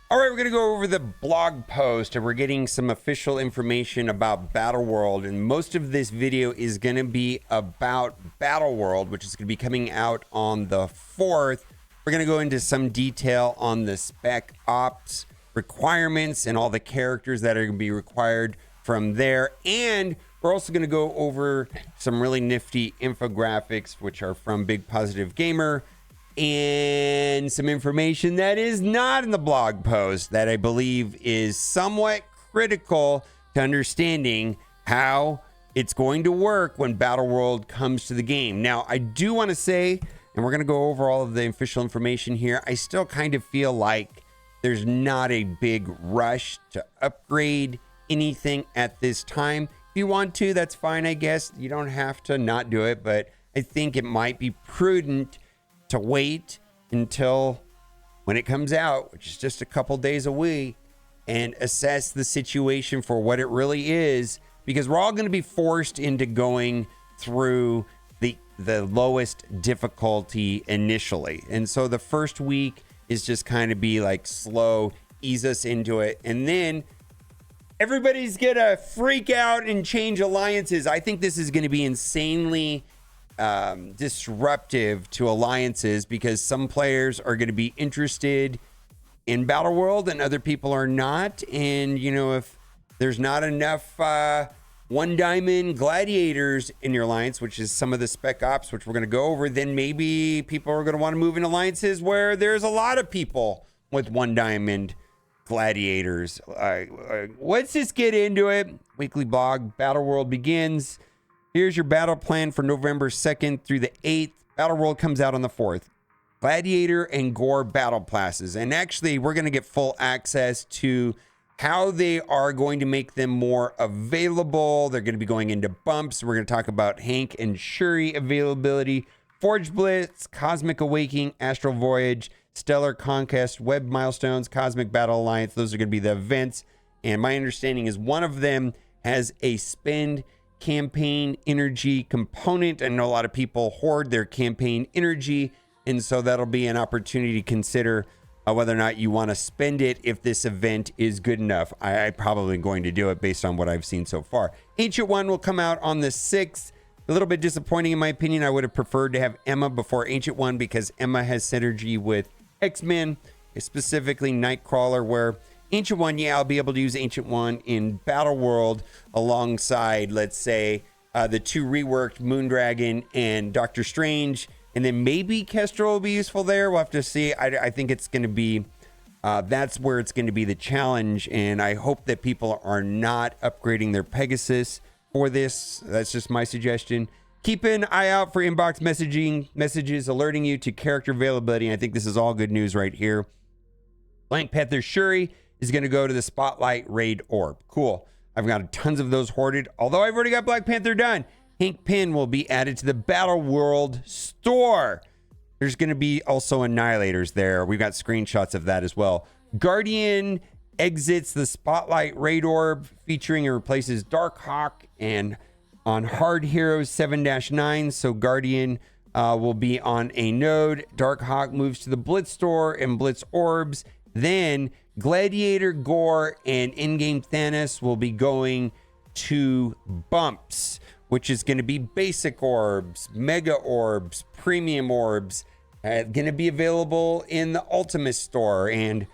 All right, we're going to go over the blog post, and we're getting some official information about Battleworld, and most of this video is going to be about Battleworld, which is going to be coming out on the 4th. We're going to go into some detail on the Spec Ops requirements and all the characters that are going to be required from there, and we're also going to go over some really nifty infographics, which are from Big Positive Gamer, and some information that is not in the blog post that I believe is somewhat critical to understanding how it's going to work when Battleworld comes to the game. Now, I do want to say, and we're going to go over all of the official information here, I still kind of feel like there's not a big rush to upgrade anything at this time. If you want to, that's fine, I guess. You don't have to not do it, but I think it might be prudent to wait until when it comes out, which is just a couple days away, and assess the situation for what it really is, because we're all going to be forced into going through the lowest difficulty initially. And so the first week is just kind of be like slow, ease us into it, and then everybody's gonna freak out and change alliances. I think this is going to be insanely disruptive to alliances, because some players are going to be interested in Battleworld and other people are not. And you know, if there's not enough one diamond gladiators in your alliance, which is some of the Spec Ops, which we're going to go over, then maybe people are going to want to move in alliances where there's a lot of people with one diamond gladiators. Let's just get into it. Weekly blog. Battleworld begins. Here's your battle plan for November 2nd through the 8th. Battleworld comes out on the 4th. Gladiator and Gore battle passes. And actually, we're going to get full access to how they are going to make them more available. They're going to be going into bumps. We're going to talk about Hank and Shuri availability, Forge Blitz, Cosmic Awakening, Astral Voyage, Stellar Conquest, Web Milestones, Cosmic Battle Alliance. Those are going to be the events. And my understanding is one of them has a spend campaign energy component. I know a lot of people hoard their campaign energy, and so that'll be an opportunity to consider whether or not you want to spend it if this event is good enough. I'm probably going to do it based on what I've seen so far. Ancient One will come out on the 6th. A little bit disappointing in my opinion. I would have preferred to have Emma before Ancient One, because Emma has synergy with X-Men, specifically Nightcrawler, where Ancient One, yeah, I'll be able to use Ancient One in Battleworld alongside, let's say, the two reworked Moondragon and Doctor Strange, and then maybe Kestrel will be useful there. We'll have to see. I think it's going to be, that's where it's going to be the challenge, and I hope that people are not upgrading their Pegasus for this. That's just my suggestion. Keep an eye out for inbox messages alerting you to character availability. And I think this is all good news right here. Black Panther Shuri is going to go to the Spotlight Raid Orb. Cool. I've got tons of those hoarded, although I've already got Black Panther done. Hank Pym will be added to the Battleworld store. There's going to be also Annihilators there. We've got screenshots of that as well. Guardian exits the Spotlight Raid Orb, featuring and replaces Darkhawk and on Hard Heroes 7-9. So Guardian will be on a node. Darkhawk moves to the Blitz store and Blitz Orbs. Then Gladiator, Gore, and in-game Thanos will be going to bumps, which is going to be basic orbs, mega orbs, premium orbs, going to be available in the Ultimate store. And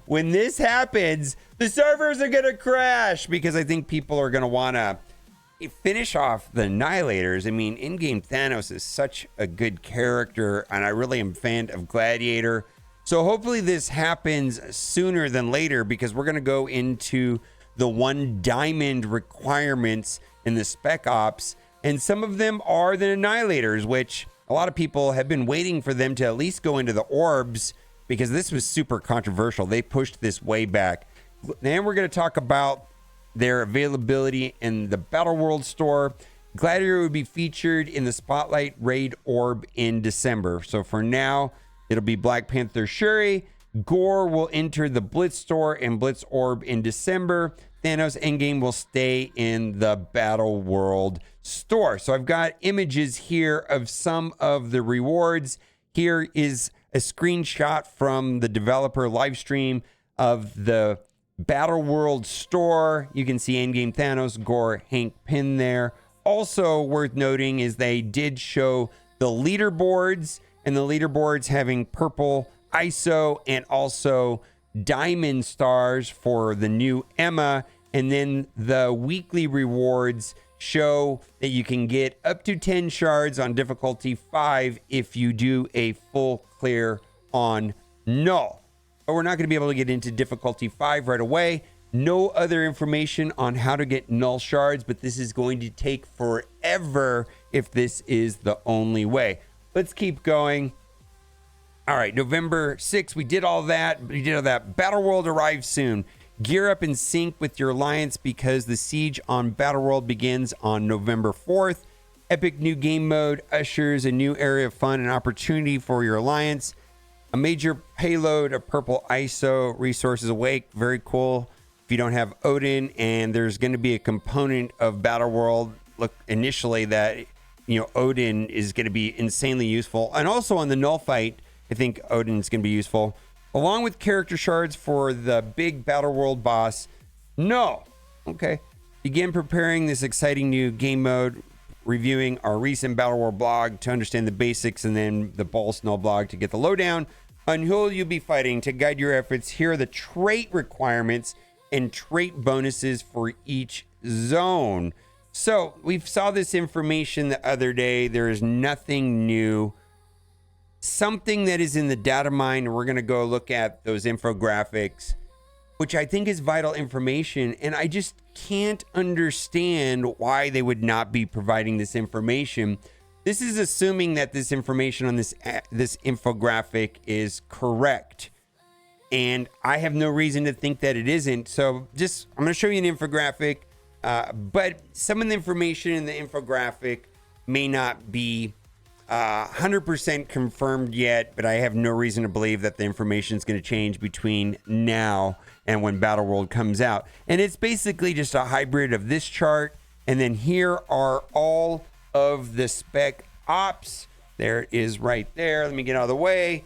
when this happens, the servers are going to crash, because I think people are going to want to finish off the Annihilators. I mean, in-game Thanos is such a good character, and I really am a fan of Gladiator. So hopefully this happens sooner than later, because we're going to go into the one diamond requirements in the Spec Ops, and some of them are the Annihilators, which a lot of people have been waiting for them to at least go into the orbs, because this was super controversial. They pushed this way back. Then we're going to talk about their availability in the Battleworld store. Gladiator would be featured in the Spotlight Raid Orb in December. So for now, it'll be Black Panther Shuri. Gore will enter the Blitz store and Blitz Orb in December. Thanos Endgame will stay in the Battleworld store. So I've got images here of some of the rewards. Here is a screenshot from the developer live stream of the Battleworld store. You can see Endgame Thanos, Gore, Hank Pym there. Also worth noting is they did show the leaderboards, and the leaderboards having purple ISO and also diamond stars for the new Emma. And then the weekly rewards show that you can get up to 10 shards on difficulty 5 if you do a full clear on null. But we're not going to be able to get into difficulty 5 right away. No other information on how to get null shards, but this is going to take forever if this is the only way. Let's keep going. All right, November 6th, we did all that. Battleworld arrives soon. Gear up and sync with your alliance because the siege on Battleworld begins on November 4th. Epic new game mode ushers a new area of fun and opportunity for your alliance. A major payload of purple ISO resources awake. Very cool. If you don't have Odin, and there's going to be a component of Battleworld, look, initially that, Odin is going to be insanely useful. And also on the null fight, I think Odin's going to be useful. Along with character shards for the big Battleworld boss. No. Okay. Begin preparing this exciting new game mode, reviewing our recent Battleworld blog to understand the basics, and then the Balls Null blog to get the lowdown on who you'll be fighting. To guide your efforts, here are the trait requirements and trait bonuses for each zone. So we saw this information the other day. There is nothing new. Something that is in the data mine, and we're going to go look at those infographics, which I think is vital information. And I just can't understand why they would not be providing this information. This is assuming that this information on this infographic is correct. And I have no reason to think that it isn't. So I'm going to show you an infographic, but some of the information in the infographic may not be 100% confirmed yet, but I have no reason to believe that the information is going to change between now and when Battleworld comes out. And it's basically just a hybrid of this chart. And then here are all of the spec ops. There it is right there. Let me get out of the way.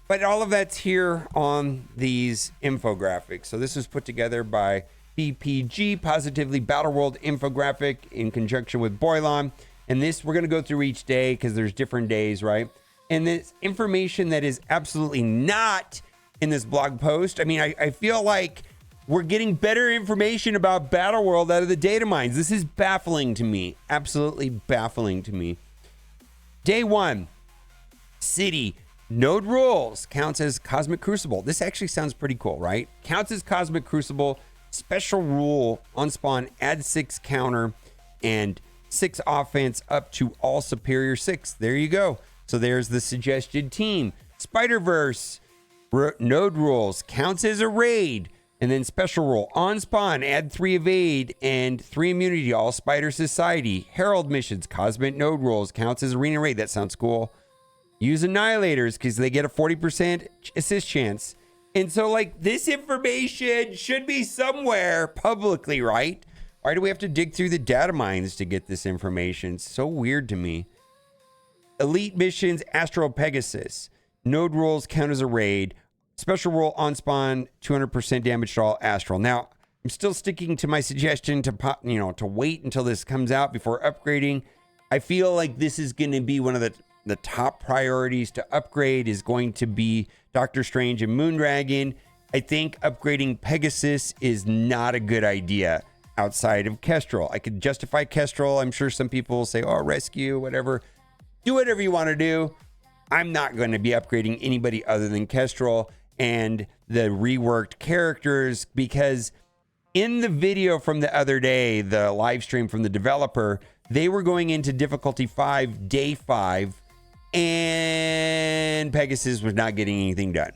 But all of that's here on these infographics. So this was put together by BPG, Positively Battleworld Infographic, in conjunction with Boilon. And this, we're going to go through each day because there's different days, right? And this information that is absolutely not in this blog post. I mean, I feel like we're getting better information about Battleworld out of the data mines. This is baffling to me. Absolutely baffling to me. Day 1, City. Node rules counts as Cosmic Crucible. This actually sounds pretty cool, right? Counts as Cosmic Crucible. Special rule on spawn, add 6 counter and 6 offense up to all superior 6. There you go. So there's the suggested team. Spider-Verse node rules counts as a raid. And then special rule on spawn, add 3 evade and 3 immunity to all Spider Society. Herald missions, Cosmic node rules counts as arena raid. That sounds cool. Use Annihilators because they get a 40% assist chance. And so, like, this information should be somewhere publicly, right? Why do we have to dig through the data mines to get this information? It's so weird to me. Elite missions, Astral Pegasus. Node rules count as a raid. Special rule on spawn, 200% damage to all Astral. Now, I'm still sticking to my suggestion to wait until this comes out before upgrading. I feel like this is going to be one of the top priorities to upgrade is going to be Doctor Strange and Moondragon. I think upgrading Pegasus is not a good idea outside of Kestrel. I could justify Kestrel. I'm sure some people will say, oh, rescue, whatever. Do whatever you want to do. I'm not going to be upgrading anybody other than Kestrel and the reworked characters, because in the video from the other day, the live stream from the developer, they were going into difficulty 5, day 5, and Pegasus was not getting anything done.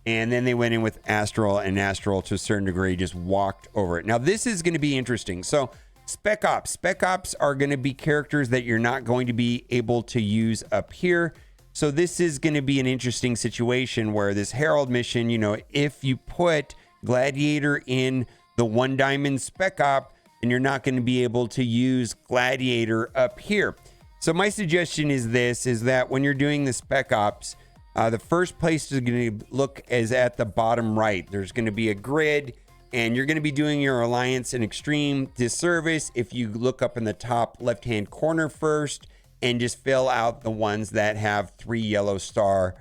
And then they went in with Astral, and Astral to a certain degree just walked over it. Now this is going to be interesting. So Spec Ops are going to be characters that you're not going to be able to use up here. So this is going to be an interesting situation where this Herald mission, if you put Gladiator in the 1 diamond Spec Op, and you're not going to be able to use Gladiator up here. So my suggestion is that when you're doing the Spec Ops, The first place is going to look is at the bottom right. There's going to be a grid, and you're going to be doing your alliance an extreme disservice if you look up in the top left-hand corner first and just fill out the ones that have 3 yellow star.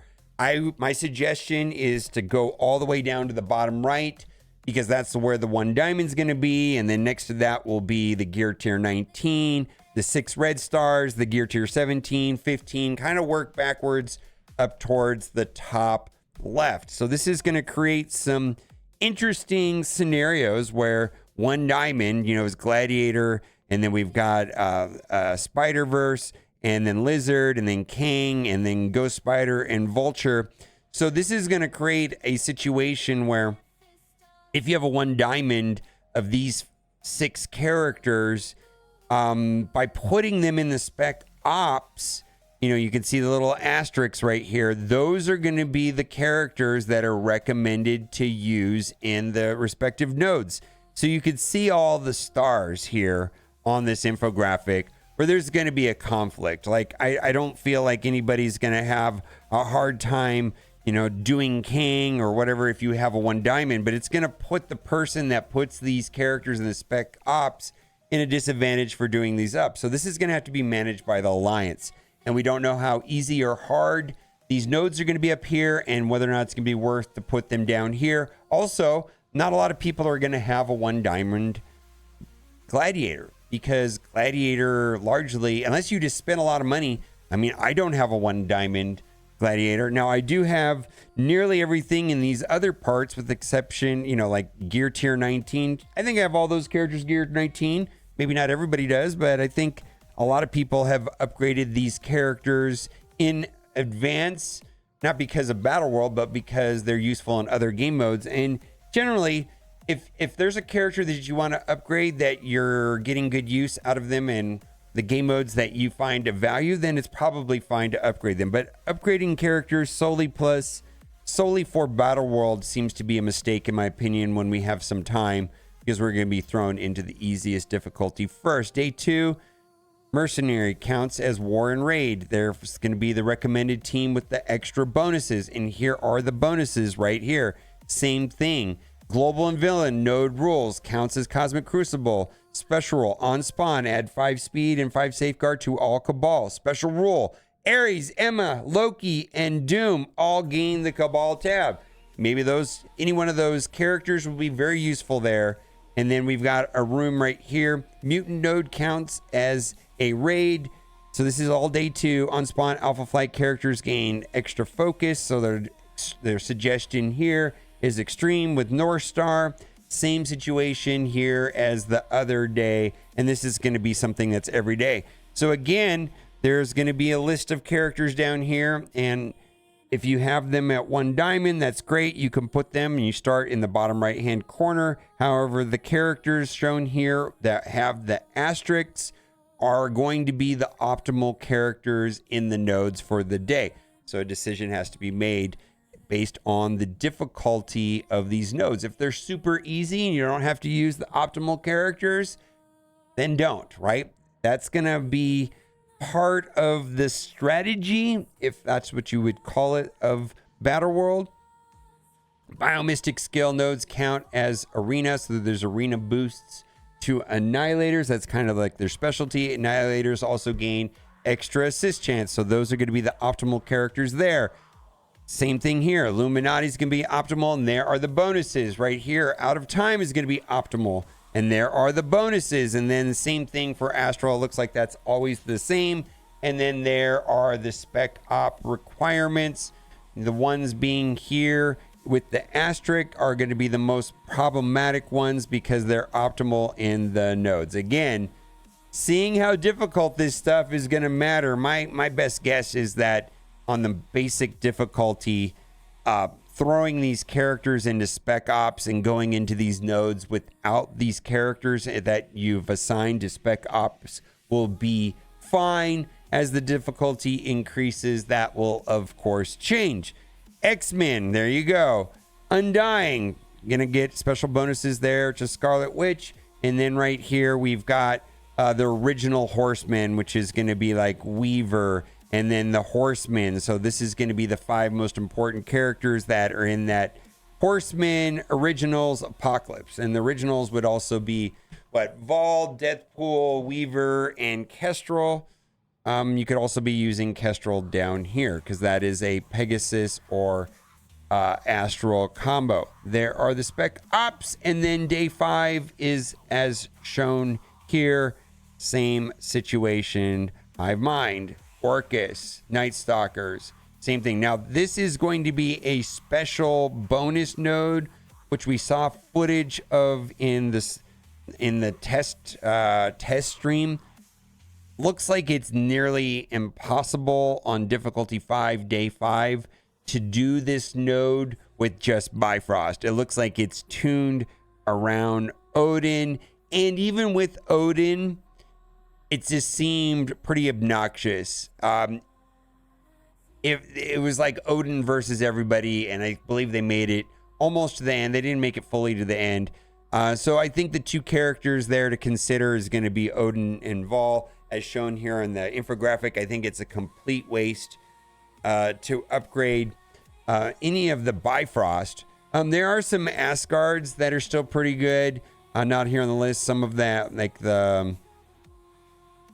My suggestion is to go all the way down to the bottom right, because that's where the 1 diamond's going to be, and then next to that will be the gear tier 19, the 6 red stars, the gear tier 17, 15, kind of work backwards up towards the top left. So this is going to create some interesting scenarios where 1 diamond, is gladiator, and then we've got Spider-Verse, and then Lizard, and then King, and then Ghost Spider and Vulture. So this is going to create a situation where if you have a 1 diamond of these 6 characters, by putting them in the spec ops, you can see the little asterisks right here. Those are going to be the characters that are recommended to use in the respective nodes. So you can see all the stars here on this infographic where there's going to be a conflict. Like, I don't feel like anybody's going to have a hard time, doing King or whatever if you have a 1 diamond, but it's going to put the person that puts these characters in the spec ops in a disadvantage for doing these up. So this is going to have to be managed by the Alliance. And we don't know how easy or hard these nodes are going to be up here and whether or not it's going to be worth to put them down here. Also, not a lot of people are going to have a 1 diamond gladiator, because gladiator largely, unless you just spend a lot of money, I don't have a 1 diamond gladiator. Now, I do have nearly everything in these other parts with exception, like gear tier 19. I think I have all those characters gear 19. Maybe not everybody does, but I think a lot of people have upgraded these characters in advance, not because of Battleworld, but because they're useful in other game modes. And generally, if there's a character that you want to upgrade that you're getting good use out of them in the game modes that you find of value, then it's probably fine to upgrade them. But upgrading characters solely for Battleworld seems to be a mistake, in my opinion, when we have some time, because we're going to be thrown into the easiest difficulty first. Day 2, Mercenary counts as War and Raid. There's going to be the recommended team with the extra bonuses, and here are the bonuses right here. Same thing. Global and Villain, node rules, counts as Cosmic Crucible. Special rule, on spawn, add 5 speed and 5 safeguard to all Cabal. Special rule, Ares, Emma, Loki, and Doom all gain the Cabal tab. Maybe any one of those characters will be very useful there. And then we've got a room right here. Mutant node counts as a raid. So this is all day 2. On spawn, Alpha Flight characters gain extra focus. So their suggestion here is extreme with North Star. Same situation here as the other day. And this is going to be something that's every day. So again, there's going to be a list of characters down here. And if you have them at 1 diamond, that's great. You can put them and you start in the bottom right hand corner. However, the characters shown here that have the asterisks are going to be the optimal characters in the nodes for the day. So a decision has to be made based on the difficulty of these nodes. If they're super easy and you don't have to use the optimal characters, then don't, right? That's going to be part of the strategy, if that's what you would call it, of Battleworld. Biomystic skill nodes count as arena, so there's arena boosts to Annihilators. That's kind of like their specialty. Annihilators also gain extra assist chance, so those are going to be the optimal characters there. Same thing here. Illuminati is going to be optimal, and there are the bonuses right here. Out of Time is going to be optimal, and there are the bonuses. And then the same thing for Astral. It looks like that's always the same. And then there are the spec op requirements. The ones being here with the asterisk are going to be the most problematic ones because they're optimal in the nodes. Again, seeing how difficult this stuff is going to matter, my best guess is that on the basic difficulty, throwing these characters into spec ops and going into these nodes without these characters that you've assigned to spec ops will be fine. As the difficulty increases, that will of course change. X-Men, there you go. Undying, gonna get special bonuses there to Scarlet Witch. And then right here we've got the original Horseman, which is gonna be like Weaver and then the Horsemen. So this is going to be the 5 most important characters that are in that Horsemen, Originals, Apocalypse. And the Originals would also be Vol, Deathpool, Weaver, and Kestrel. You could also be using Kestrel down here because that is a Pegasus or astral combo. There are the Spec Ops, and then day 5 is as shown here. Same situation. Hive Mind, Orcus, Night Stalkers, same thing. Now this is going to be a special bonus node, which we saw footage of in the test stream. Looks like it's nearly impossible on difficulty 5, day 5, to do this node with just Bifrost. It looks like it's tuned around Odin, and even with Odin, it just seemed pretty obnoxious. It was like Odin versus everybody, and I believe they made it almost to the end. They didn't make it fully to the end. So I think the 2 characters there to consider is going to be Odin and Vol, as shown here in the infographic. I think it's a complete waste to upgrade any of the Bifrost. There are some Asgards that are still pretty good. Not here on the list. Some of that, like the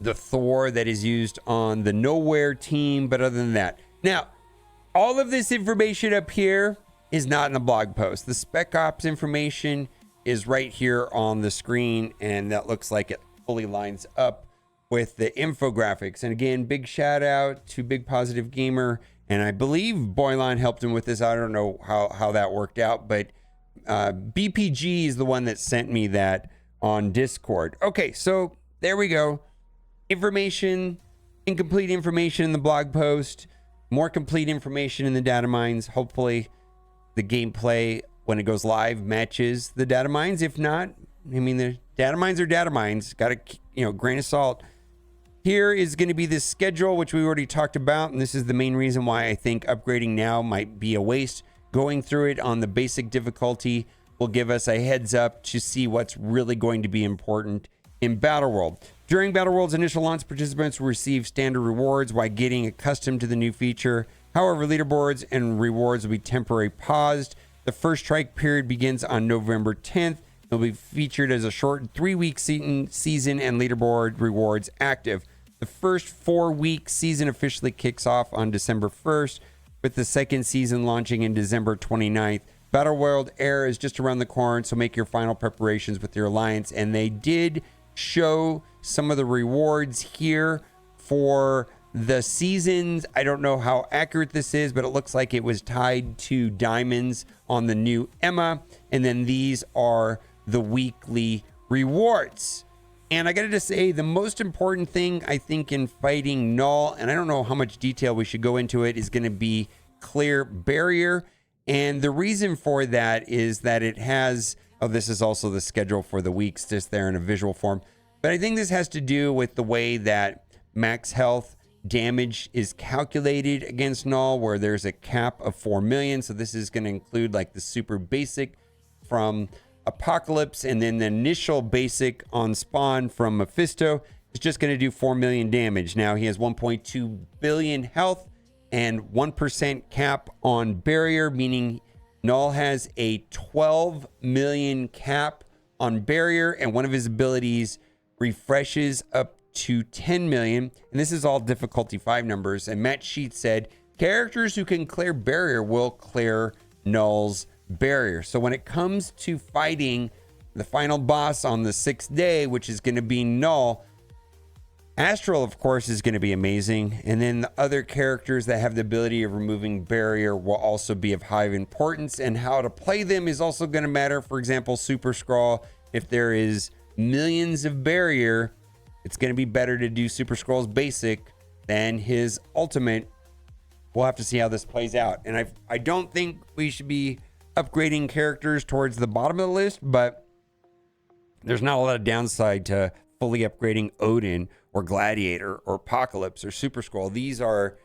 Thor that is used on the Nowhere team. But other than that, now, all of this information up here is not in the blog post. The Spec Ops information is right here on the screen, and that looks like it fully lines up with the infographics. And again, big shout out to Big Positive Gamer, and I believe Boyline helped him with this. I don't know how that worked out, but BPG is the one that sent me that on Discord. Okay, so there we go. Information, incomplete information in the blog post, more complete information in the data mines. Hopefully the gameplay when it goes live matches the data mines. If not, I mean, the data mines are data mines. Got to, grain of salt. Here is going to be the schedule, which we already talked about, and this is the main reason why I think upgrading now might be a waste. Going through it on the basic difficulty will give us a heads up to see what's really going to be important in Battleworld. During Battleworld's initial launch, participants will receive standard rewards while getting accustomed to the new feature. However, leaderboards and rewards will be temporarily paused. The first strike period begins on November 10th. It'll be featured as a short 3-week season and leaderboard rewards active. The first 4-week season officially kicks off on December 1st, with the second season launching in December 29th. Battleworld Air is just around the corner, so make your final preparations with your alliance. And they did show some of the rewards here for the seasons. I don't know how accurate this is, but it looks like it was tied to diamonds on the new Emma. And then these are the weekly rewards. And I got to just say, the most important thing I think in fighting Null, and I don't know how much detail we should go into it, is going to be clear barrier. And the reason for that is that it has, this is also the schedule for the weeks just there in a visual form. But I think this has to do with the way that max health damage is calculated against Null, where there's a cap of 4 million. So this is going to include like the super basic from Apocalypse, and then the initial basic on Spawn from Mephisto is just going to do 4 million damage. Now he has 1.2 billion health and 1% cap on barrier, meaning Null has a 12 million cap on barrier, and one of his abilities refreshes up to 10 million. And this is all difficulty 5 numbers. And Matt Sheets said characters who can clear barrier will clear Null's barrier. So when it comes to fighting the final boss on the 6th day, which is going to be Null, Astral, of course, is going to be amazing. And then the other characters that have the ability of removing barrier will also be of high importance. And how to play them is also going to matter. For example, Super Skrull, if there is millions of barrier, it's going to be better to do Super Skrull's basic than his ultimate. We'll have to see how this plays out. And I don't think we should be upgrading characters towards the bottom of the list, but there's not a lot of downside to fully upgrading Odin or Gladiator or Apocalypse or Super Skrull. These are,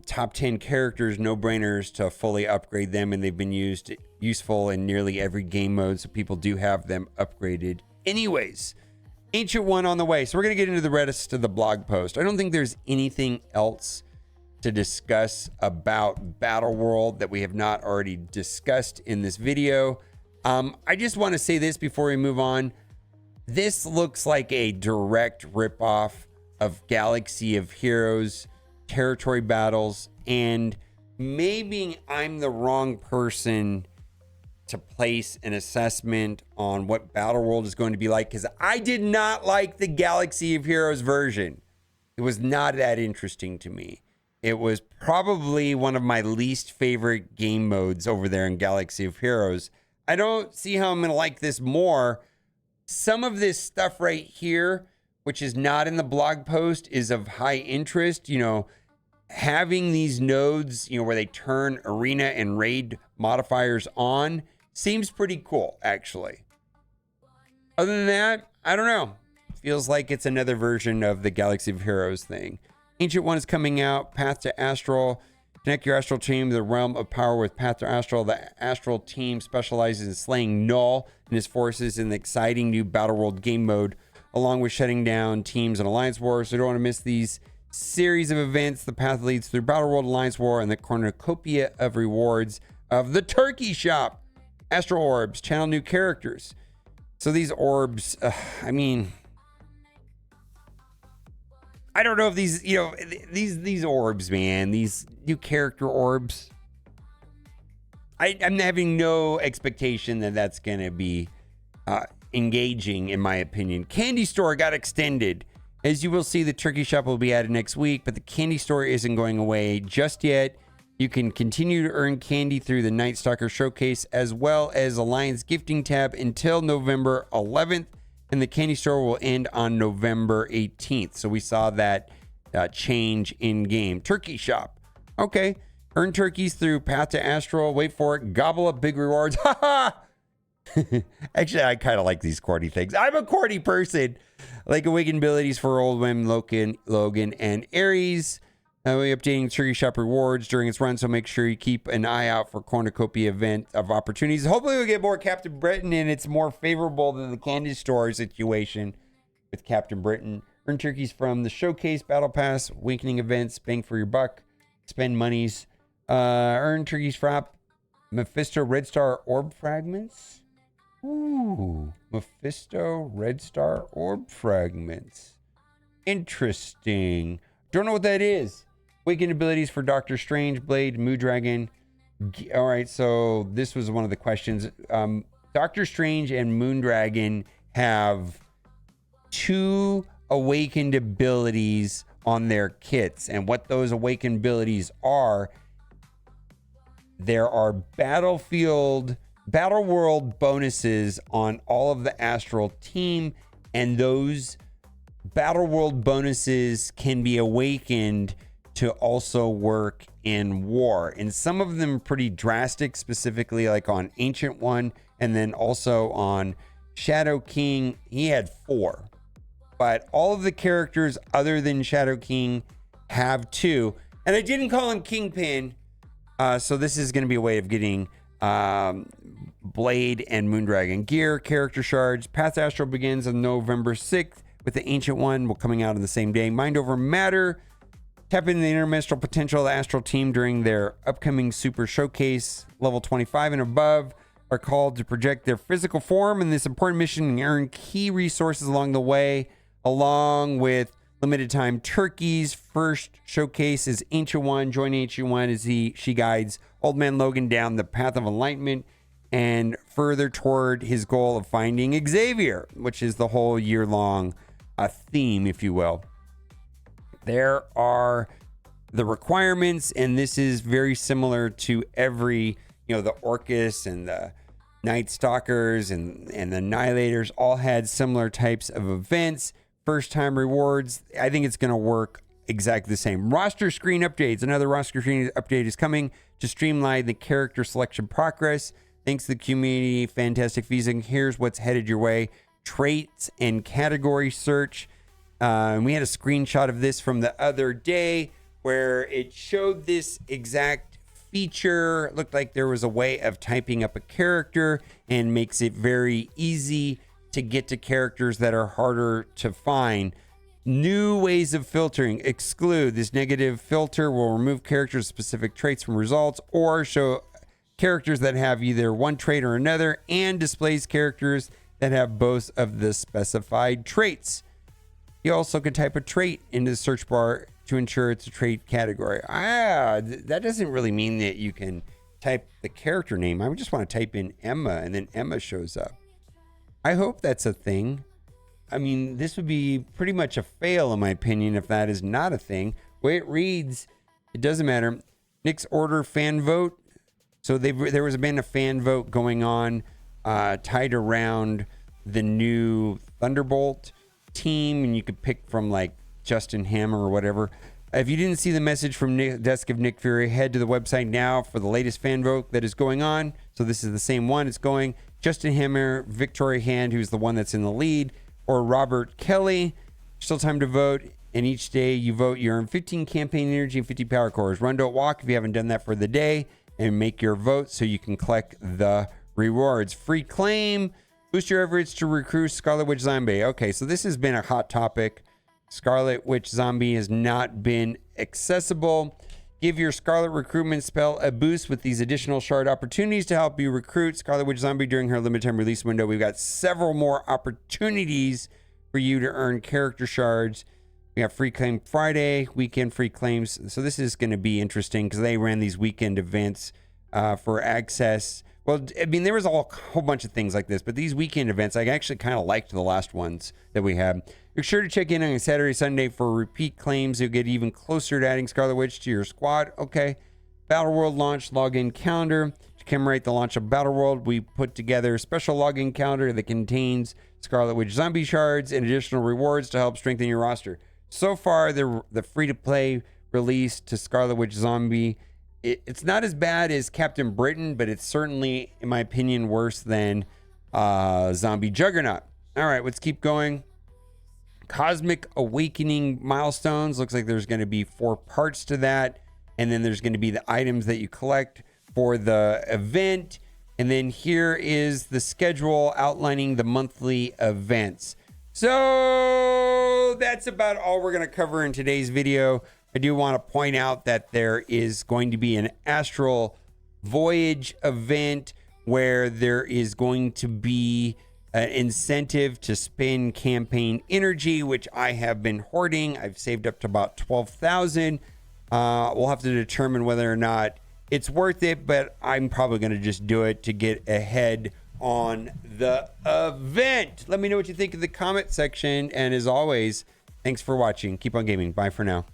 top 10 characters, no-brainers to fully upgrade them, and they've been useful in nearly every game mode, so people do have them upgraded anyways. Ancient One on the way. So we're going to get into the rest of the blog post. I don't think there's anything else to discuss about Battleworld that we have not already discussed in this video. I just want to say this before we move on. This looks like a direct ripoff of Galaxy of Heroes, Territory Battles, and maybe I'm the wrong person to place an assessment on what Battleworld is going to be like, because I did not like the Galaxy of Heroes version. It was not that interesting to me. It was probably one of my least favorite game modes over there in Galaxy of Heroes. I don't see how I'm going to like this more. Some of this stuff right here, which is not in the blog post, is of high interest. You know, having these nodes, you know, where they turn arena and raid modifiers on seems pretty cool, actually. Other than that, I don't know. Feels like it's another version of the Galaxy of Heroes thing. Ancient One is coming out. Path to Astral. Connect your Astral team to the realm of power with Path to Astral. The Astral team specializes in slaying Null and his forces in the exciting new Battleworld game mode, along with shutting down teams and Alliance Wars. So you don't want to miss these series of events. The path leads through Battleworld, Alliance War, and the cornucopia of rewards of the Turkey Shop. Astral Orbs. Channel new characters. So these orbs, I mean, I don't know if these, you know, these orbs, man, these new character orbs, I'm having no expectation that that's going to be engaging, in my opinion. Candy Store got extended. As you will see, the Turkey Shop will be added next week, but the Candy Store isn't going away just yet. You can continue to earn candy through the Night Stalker Showcase, as well as Alliance Gifting tab until November 11th. And the Candy Store will end on November 18th. So we saw that change in game. Turkey Shop. Okay. Earn turkeys through Path to Astral. Wait for it. Gobble up big rewards. Ha ha! Actually, I kind of like these corny things. I'm a corny person. Like awakened abilities for Old Wim, Logan, and Ares. We're updating Turkey Shop rewards during its run, so make sure you keep an eye out for cornucopia event of opportunities. Hopefully we'll get more Captain Britain, and it's more favorable than the Candy Store situation with Captain Britain. Earn turkeys from the Showcase, Battle Pass, Awakening events, bang for your buck, spend monies. Earn turkeys from Mephisto Red Star Orb Fragments. Ooh, Mephisto Red Star Orb Fragments. Interesting. Don't know what that is. Awakened abilities for Doctor Strange, Blade, Moondragon. All right, so this was one of the questions. Doctor Strange and Moondragon have 2 awakened abilities on their kits. And what those awakened abilities are, there are Battleworld bonuses on all of the Astral team, and those Battleworld bonuses can be awakened to also work in war. And some of them pretty drastic, specifically like on Ancient One, and then also on Shadow King. He had 4. But all of the characters other than Shadow King have 2. And I didn't call him Kingpin. So this is going to be a way of getting Blade and Moondragon gear, character shards. Path Astral begins on November 6th with the Ancient One coming out on the same day. Mind over Matter. Tap into the interdimensional potential of the Astral team during their upcoming Super Showcase. Level 25 and above are called to project their physical form in this important mission and earn key resources along the way, along with limited time turkeys. First showcase is Ancient One. Join Ancient One as she guides Old Man Logan down the path of enlightenment and further toward his goal of finding Xavier, which is the whole year-long theme, if you will. There are the requirements, and this is very similar to every, the Orcus and the Night Stalkers and the Annihilators all had similar types of events. First time rewards. I think it's going to work exactly the same. Roster screen updates. Another roster screen update is coming to streamline the character selection progress. Thanks to the community, fantastic visa. Here's what's headed your way. Traits and category search. And we had a screenshot of this from the other day where it showed this exact feature. It looked like there was a way of typing up a character and makes it very easy to get to characters that are harder to find. New ways of filtering. Exclude. This negative filter will remove characters' specific traits from results or show characters that have either one trait or another, and displays characters that have both of the specified traits. You also can type a trait into the search bar to ensure it's a trait category. That doesn't really mean that you can type the character name. I just want to type in Emma and then Emma shows up. I hope that's a thing. I mean, this would be pretty much a fail in my opinion if that is not a thing. The way it reads, it doesn't matter. Nick's order fan vote. So there was been a fan vote going on tied around the new Thunderbolt team, and you could pick from like Justin Hammer or whatever. If you didn't see the message from Desk of Nick Fury, head to the website now for the latest fan vote that is going on. So this is the same one. It's going Justin Hammer, Victoria Hand, who's the one that's in the lead, or Robert Kelly. Still time to vote. And each day you vote, you earn 15 campaign energy and 50 power cores. Run, don't walk if you haven't done that for the day, and make your vote so you can collect the rewards. Free claim. Boost your efforts to recruit Scarlet Witch Zombie. Okay, so this has been a hot topic. Scarlet Witch Zombie has not been accessible. Give your Scarlet recruitment spell a boost with these additional shard opportunities to help you recruit Scarlet Witch Zombie during her limited time release window. We've got several more opportunities for you to earn character shards. We have Free Claim Friday, weekend free claims. So this is going to be interesting because they ran these weekend events for access. Well, I mean, there was a whole bunch of things like this, but these weekend events, I actually kind of liked the last ones that we had. Make sure to check in on Saturday, Sunday for repeat claims. You'll get even closer to adding Scarlet Witch to your squad. Okay. Battleworld launch login calendar. To commemorate the launch of Battleworld, we put together a special login calendar that contains Scarlet Witch Zombie shards and additional rewards to help strengthen your roster. So far, the free-to-play release to Scarlet Witch Zombie, it's not as bad as Captain Britain, but it's certainly, in my opinion, worse than Zombie Juggernaut. All right, let's keep going. Cosmic Awakening milestones. Looks like there's going to be 4 parts to that. And then there's going to be the items that you collect for the event. And then here is the schedule outlining the monthly events. So that's about all we're going to cover in today's video. I do want to point out that there is going to be an astral voyage event where there is going to be an incentive to spend campaign energy, which I have been hoarding. I've saved up to about 12,000. We'll have to determine whether or not it's worth it, but I'm probably going to just do it to get ahead on the event. Let me know what you think in the comment section. And as always, thanks for watching. Keep on gaming. Bye for now.